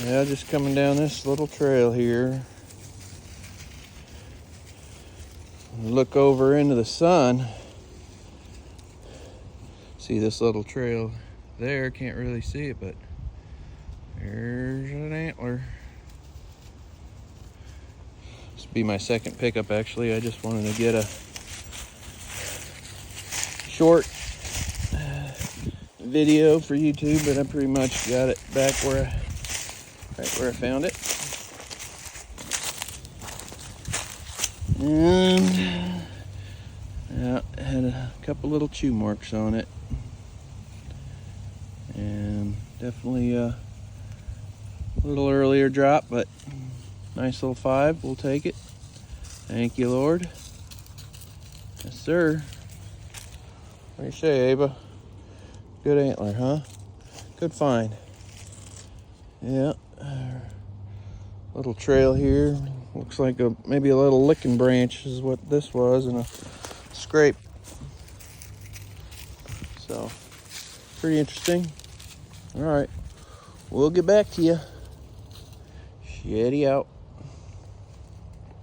Yeah, just coming down this little trail here. Look over into the sun. See this little trail there? Can't really see it, but there's an antler. This will be my second pickup, actually. I just wanted to get a short video for YouTube, but I pretty much got it back right where I found it. And yeah, it had a couple little chew marks on it, and definitely a little earlier drop, but nice little 5. We'll take it. Thank you, Lord. Yes, sir. What do you say, Ava? Good antler, huh? Good find. Yeah. Little trail here. Looks like maybe a little licking branch is what this was, and a scrape. So, pretty interesting. All right. We'll get back to you. Shetty out.